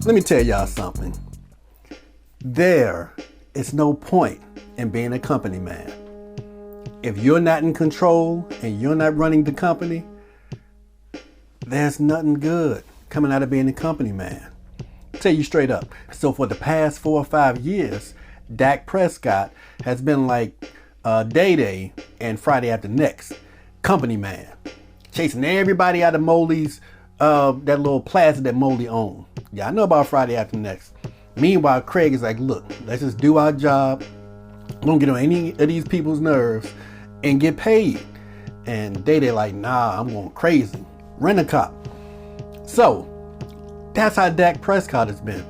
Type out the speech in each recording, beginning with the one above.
Let me tell y'all something. There is no point in being a company man. If you're not in control and you're not running the company, there's nothing good coming out of being a company man. I'll tell you straight up. So for the past 4 or 5 years, Dak Prescott has been like Day and Friday After Next. Company man. Chasing everybody out of Moley's, that little plaza that Moley owned. Yeah, I know about Friday After Next. Meanwhile, Craig is like, look, let's just do our job. Don't get on any of these people's nerves and get paid. And Day like, nah, I'm going crazy. Rent a cop. So, that's how Dak Prescott has been.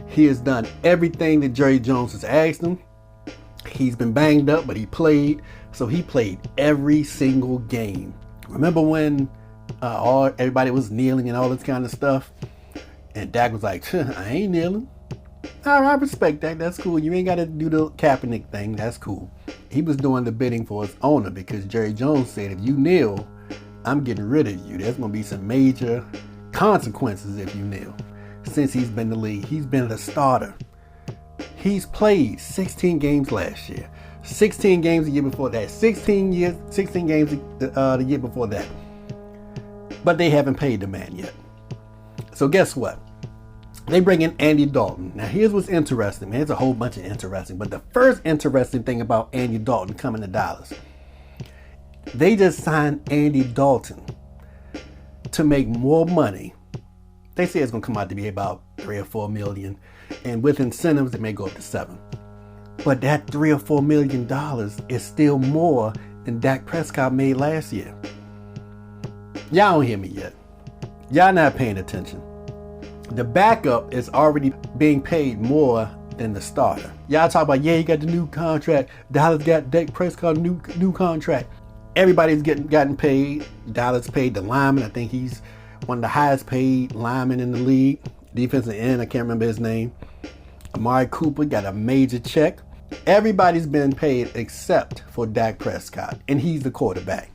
He has done everything that Jerry Jones has asked him. He's been banged up, but he played. So he played every single game. Remember when everybody was kneeling and all this kind of stuff? And Dak was like, I ain't kneeling. All right, I respect that. That's cool. You ain't got to do the Kaepernick thing. That's cool. He was doing the bidding for his owner because Jerry Jones said, if you kneel, I'm getting rid of you. There's going to be some major consequences if you kneel. Since he's been in the league, he's been the starter. He's played 16 games last year, 16 games the year before that, 16 games the year before that. But they haven't paid the man yet. So guess what? They bring in Andy Dalton. Now here's what's interesting, man. There's a whole bunch of interesting. But the first interesting thing about Andy Dalton coming to Dallas, they just signed Andy Dalton to make more money. They say it's going to come out to be about 3 or 4 million. And with incentives, it may go up to 7. But that $3 or $4 million is still more than Dak Prescott made last year. Y'all don't hear me yet. Y'all not paying attention. The backup is already being paid more than the starter. Y'all talk about, yeah, you got the new contract. Dallas got Dak Prescott new contract. Everybody's gotten paid. Dallas paid the lineman. I think he's one of the highest paid linemen in the league. Defensive end, I can't remember his name. Amari Cooper got a major check. Everybody's been paid except for Dak Prescott, and he's the quarterback.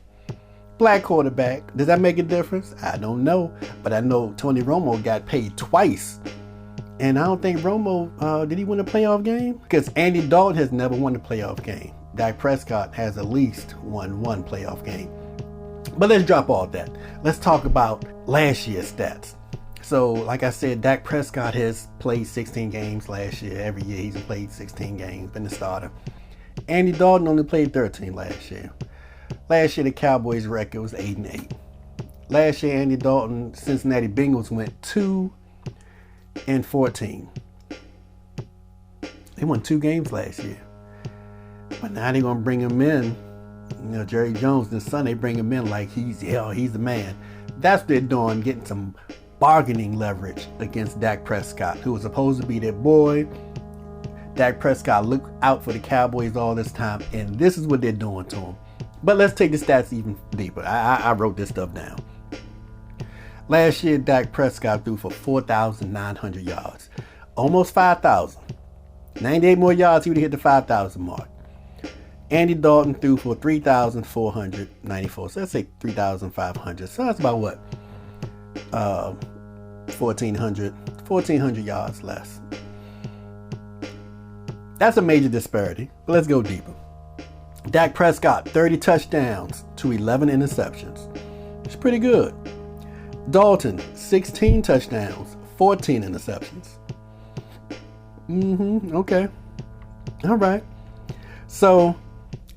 Black quarterback. Does that make a difference? I don't know, but I know Tony Romo got paid twice. And I don't think Romo, did he win a playoff game? Because Andy Dalton has never won a playoff game. Dak Prescott has at least won one playoff game. But let's drop all that. Let's talk about last year's stats. So, like I said, Dak Prescott has played 16 games last year. Every year he's played 16 games, been the starter. Andy Dalton only played 13 last year. Last year, the Cowboys' record was 8-8. Last year, Andy Dalton, Cincinnati Bengals went 2-14. They won 2 games last year. But now they're going to bring him in. You know, Jerry Jones this Sunday, bring him in like he's the man. That's what they're doing, getting some bargaining leverage against Dak Prescott, who was supposed to be their boy. Dak Prescott looked out for the Cowboys all this time, and this is what they're doing to him. But let's take the stats even deeper. I wrote this stuff down. Last year, Dak Prescott threw for 4,900 yards. Almost 5,000. 98 more yards, he would have hit the 5,000 mark. Andy Dalton threw for 3,494. So let's say 3,500. So that's about what? 1,400 yards less. That's a major disparity. But let's go deeper. Dak Prescott, 30 touchdowns to 11 interceptions. It's pretty good. Dalton, 16 touchdowns, 14 interceptions. Okay. All right. So,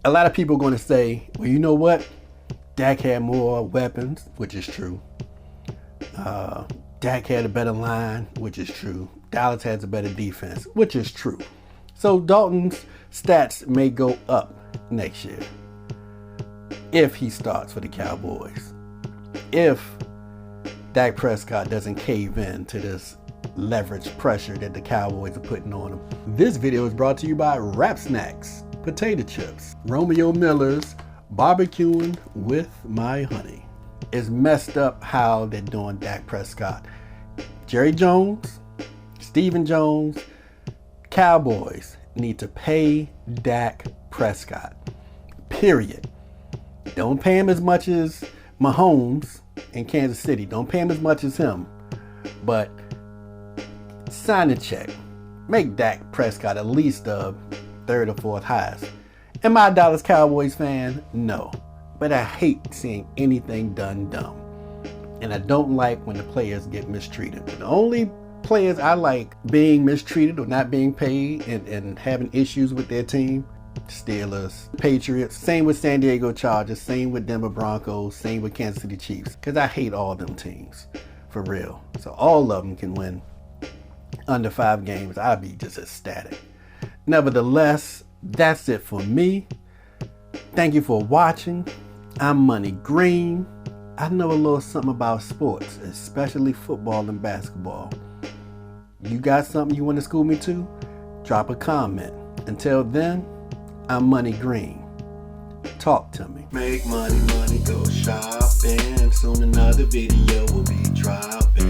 a lot of people are going to say, well, you know what? Dak had more weapons, which is true. Dak had a better line, which is true. Dallas has a better defense, which is true. So, Dalton's stats may go up next year if he starts for the Cowboys. If Dak Prescott doesn't cave in to this leverage pressure that the Cowboys are putting on him. This video is brought to you by Rap Snacks potato chips. Romeo Miller's barbecuing with my honey. It's messed up how they're doing Dak Prescott. Jerry Jones, Stephen Jones, Cowboys need to pay Dak Prescott. Period. Don't pay him as much as Mahomes in Kansas City. Don't pay him as much as him. But Sign a check. Make Dak Prescott at least the third or fourth highest. Am I a Dallas Cowboys fan? No. But I hate seeing anything done dumb. And I don't like when the players get mistreated. The only players I like being mistreated or not being paid and having issues with their team, Steelers, Patriots, same with San Diego Chargers, same with Denver Broncos, same with Kansas City Chiefs. Because I hate all them teams, for real. So all of them can win under 5 games. I'd be just ecstatic. Nevertheless, that's it for me. Thank you for watching. I'm Money Green. I know a little something about sports, especially football and basketball. You got something you want to school me to? Drop a comment. Until then, I'm Money Green. Talk to me. Make money, money, go shopping. Soon another video will be dropping.